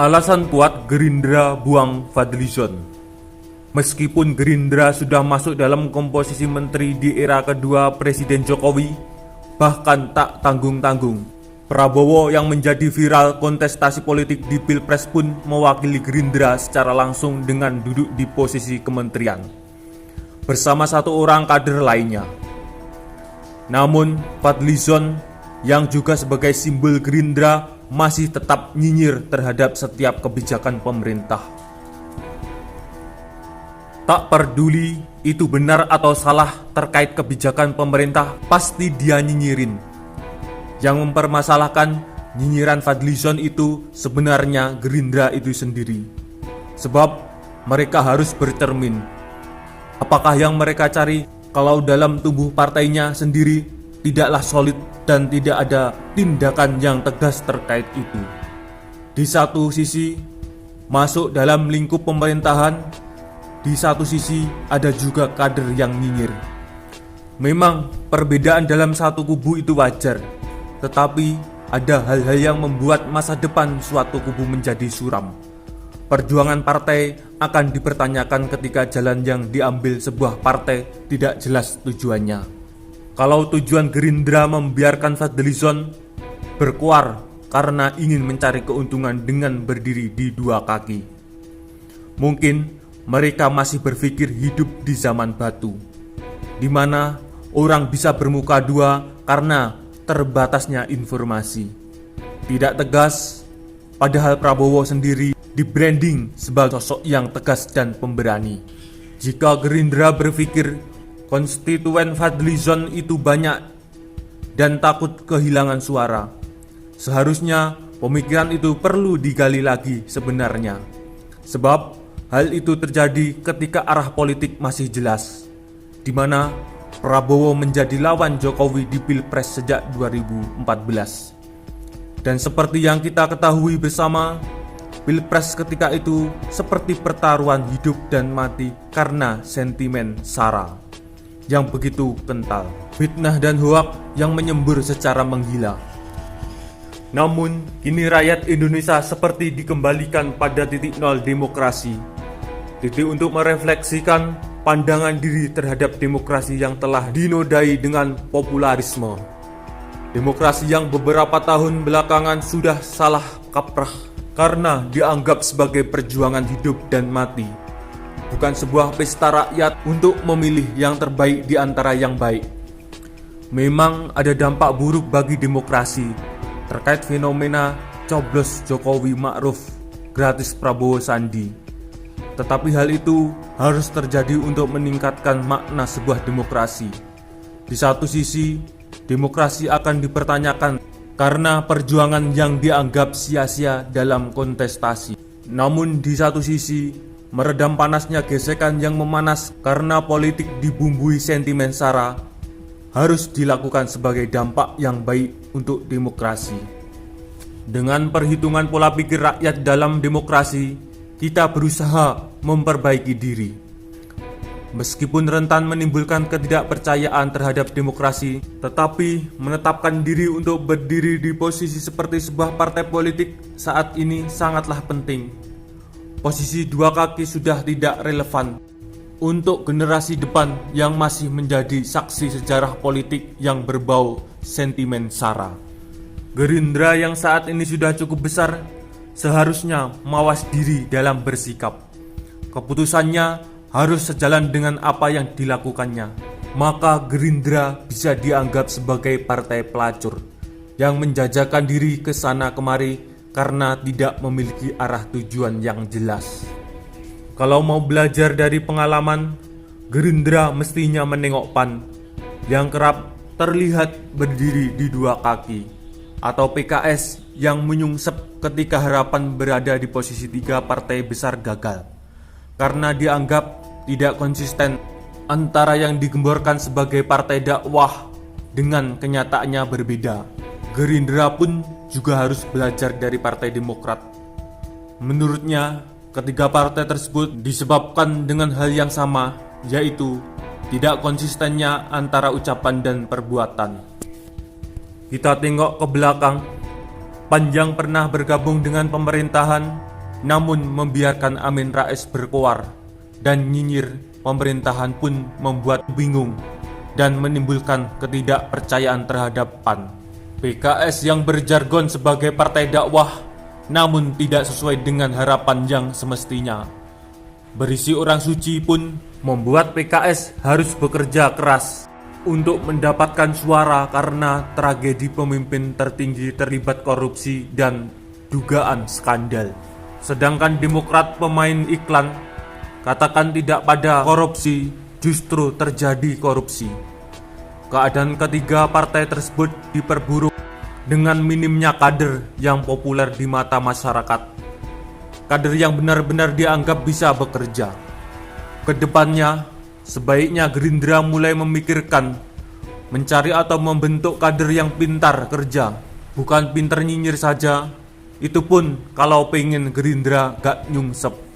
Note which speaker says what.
Speaker 1: Alasan kuat Gerindra buang Fadlizon. Meskipun Gerindra sudah masuk dalam komposisi menteri di era kedua Presiden Jokowi, bahkan tak tanggung-tanggung, Prabowo yang menjadi viral kontestasi politik di Pilpres pun mewakili Gerindra secara langsung dengan duduk di posisi kementerian bersama satu orang kader lainnya. Namun Fadlizon yang juga sebagai simbol Gerindra masih tetap nyinyir terhadap setiap kebijakan pemerintah. Tak peduli itu benar atau salah terkait kebijakan pemerintah, pasti dia nyinyirin. Yang mempermasalahkan nyinyiran Fadlizon itu sebenarnya Gerindra itu sendiri. Sebab mereka harus bercermin. Apakah yang mereka cari kalau dalam tubuh partainya sendiri tidaklah solid dan tidak ada tindakan yang tegas terkait itu. Di satu sisi masuk dalam lingkup pemerintahan, di satu sisi ada juga kader yang nyinyir. Memang perbedaan dalam satu kubu itu wajar, tetapi ada hal-hal yang membuat masa depan suatu kubu menjadi suram. Perjuangan partai akan dipertanyakan ketika jalan yang diambil sebuah partai tidak jelas tujuannya. Kalau tujuan Gerindra membiarkan Fadlizon berkuar karena ingin mencari keuntungan dengan berdiri di dua kaki, mungkin mereka masih berpikir hidup di zaman batu, di mana orang bisa bermuka dua karena terbatasnya informasi. Tidak tegas, padahal Prabowo sendiri di-branding sebagai sosok yang tegas dan pemberani. Jika Gerindra berpikir konstituen Fadlizon itu banyak dan takut kehilangan suara, seharusnya pemikiran itu perlu digali lagi sebenarnya. Sebab hal itu terjadi ketika arah politik masih jelas, di mana Prabowo menjadi lawan Jokowi di Pilpres sejak 2014. Dan seperti yang kita ketahui bersama, Pilpres ketika itu seperti pertaruhan hidup dan mati karena sentimen SARA yang begitu kental, fitnah dan hoak yang menyembur secara menggila. Namun, kini rakyat Indonesia seperti dikembalikan pada titik nol demokrasi, titik untuk merefleksikan pandangan diri terhadap demokrasi yang telah dinodai dengan popularisme. Demokrasi yang beberapa tahun belakangan sudah salah kaprah karena dianggap sebagai perjuangan hidup dan mati, bukan sebuah pesta rakyat untuk memilih yang terbaik di antara yang baik. Memang ada dampak buruk bagi demokrasi terkait fenomena coblos Jokowi Ma'ruf gratis Prabowo Sandi. Tetapi hal itu harus terjadi untuk meningkatkan makna sebuah demokrasi. Di satu sisi, demokrasi akan dipertanyakan karena perjuangan yang dianggap sia-sia dalam kontestasi. Namun di satu sisi, meredam panasnya gesekan yang memanas karena politik dibumbui sentimen SARA harus dilakukan sebagai dampak yang baik untuk demokrasi. Dengan perhitungan pola pikir rakyat dalam demokrasi, kita berusaha memperbaiki diri. Meskipun rentan menimbulkan ketidakpercayaan terhadap demokrasi, tetapi menetapkan diri untuk berdiri di posisi seperti sebuah partai politik saat ini sangatlah penting. Posisi dua kaki sudah tidak relevan untuk generasi depan yang masih menjadi saksi sejarah politik yang berbau sentimen SARA. Gerindra yang saat ini sudah cukup besar seharusnya mawas diri dalam bersikap. Keputusannya harus sejalan dengan apa yang dilakukannya. Maka Gerindra bisa dianggap sebagai partai pelacur yang menjajakan diri ke sana kemari karena tidak memiliki arah tujuan yang jelas. Kalau mau belajar dari pengalaman, Gerindra mestinya menengok PAN yang kerap terlihat berdiri di dua kaki, atau PKS yang menyungsep ketika harapan berada di posisi 3 partai besar gagal karena dianggap tidak konsisten antara yang digemborkan sebagai partai dakwah dengan kenyataannya berbeda. Gerindra pun juga harus belajar dari Partai Demokrat. Menurutnya, ketiga partai tersebut disebabkan dengan hal yang sama, yaitu tidak konsistennya antara ucapan dan perbuatan. Kita tengok ke belakang, Pan yang pernah bergabung dengan pemerintahan, namun membiarkan Amin Rais berkoar dan nyinyir pemerintahan pun membuat bingung dan menimbulkan ketidakpercayaan terhadap PAN. PKS yang berjargon sebagai partai dakwah namun tidak sesuai dengan harapan yang semestinya. Berisi orang suci pun membuat PKS harus bekerja keras untuk mendapatkan suara karena tragedi pemimpin tertinggi terlibat korupsi dan dugaan skandal. Sedangkan Demokrat pemain iklan katakan tidak pada korupsi, justru terjadi korupsi. Keadaan ketiga partai tersebut diperburuk dengan minimnya kader yang populer di mata masyarakat. Kader yang benar-benar dianggap bisa bekerja. Kedepannya, sebaiknya Gerindra mulai memikirkan mencari atau membentuk kader yang pintar kerja, bukan pintar nyinyir saja. Itu pun kalau pengen Gerindra gak nyungsep.